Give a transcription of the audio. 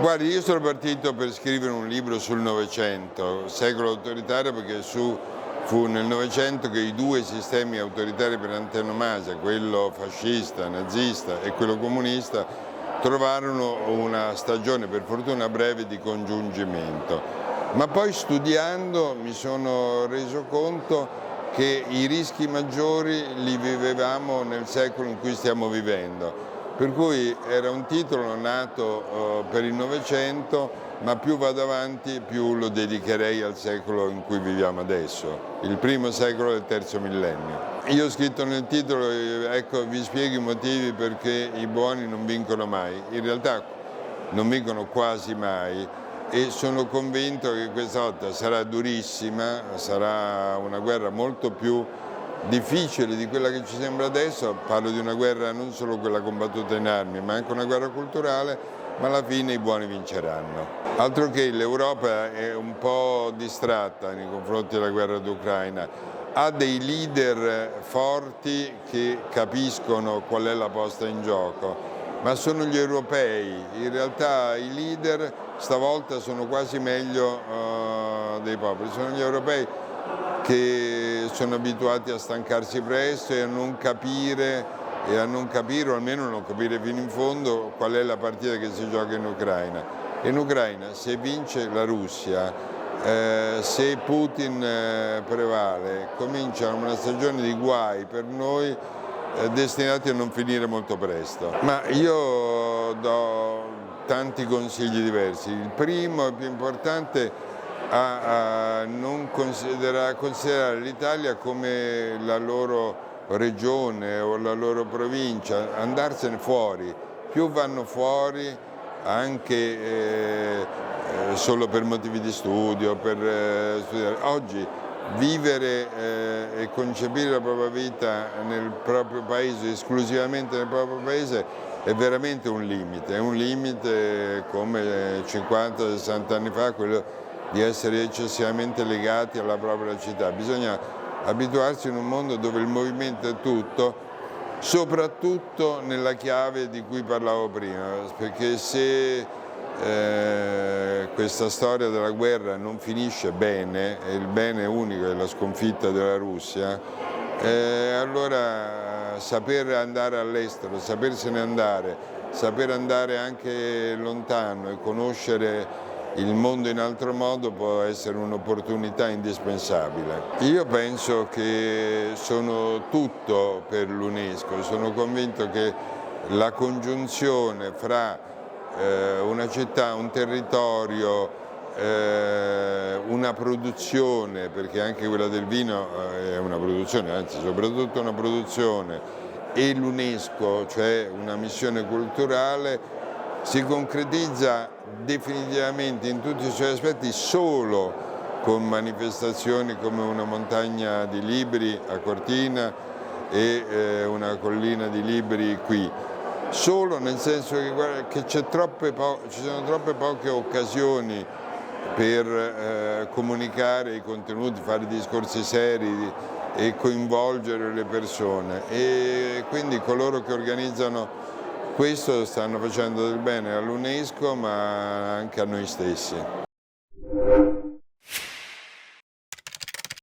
Guardi, io sono partito per scrivere un libro sul Novecento, secolo autoritario, perché fu nel Novecento che i due sistemi autoritari per antonomasia, quello fascista, nazista e quello comunista, trovarono una stagione, per fortuna breve, di congiungimento. Ma poi studiando mi sono reso conto che i rischi maggiori li vivevamo nel secolo in cui stiamo vivendo. Per cui era un titolo nato per il Novecento, ma più vado avanti più lo dedicherei al secolo in cui viviamo adesso, il primo secolo del terzo millennio. Io ho scritto nel titolo, ecco, vi spiego i motivi perché i buoni non vincono mai. In realtà non vincono quasi mai e sono convinto che questa volta sarà durissima, sarà una guerra molto più difficile di quella che ci sembra adesso. Parlo di una guerra non solo quella combattuta in armi, ma anche una guerra culturale, ma alla fine i buoni vinceranno. Altro che l'Europa è un po' distratta nei confronti della guerra d'Ucraina, ha dei leader forti che capiscono qual è la posta in gioco, ma sono gli europei. In realtà i leader stavolta sono quasi meglio dei popoli, sono gli europei che sono abituati a stancarsi presto e a non capire, o almeno non capire fino in fondo qual è la partita che si gioca in Ucraina. In Ucraina, se vince la Russia, se Putin prevale, comincia una stagione di guai per noi destinati a non finire molto presto. Ma io do tanti consigli diversi. Il primo e più importante a non considerare l'Italia come la loro regione o la loro provincia, andarsene fuori. Più vanno fuori, anche solo per motivi di studio, per studiare. Oggi vivere e concepire la propria vita nel proprio paese, esclusivamente nel proprio paese, è veramente un limite come 50-60 anni fa, quello di essere eccessivamente legati alla propria città. Bisogna abituarsi in un mondo dove il movimento è tutto, soprattutto nella chiave di cui parlavo prima, perché se questa storia della guerra non finisce bene, e il bene unico è la sconfitta della Russia, allora saper andare all'estero, sapersene andare, saper andare anche lontano e conoscere il mondo in altro modo può essere un'opportunità indispensabile. Io penso che sono tutto per l'UNESCO, sono convinto che la congiunzione fra una città, un territorio, una produzione, perché anche quella del vino è una produzione, anzi soprattutto una produzione, e l'UNESCO, cioè una missione culturale, si concretizza definitivamente in tutti i suoi aspetti solo con manifestazioni come una montagna di libri a Cortina e una collina di libri qui. Solo nel senso che ci sono troppe poche occasioni per comunicare i contenuti, fare discorsi seri e coinvolgere le persone, e quindi coloro che organizzano questo stanno facendo del bene all'UNESCO ma anche a noi stessi.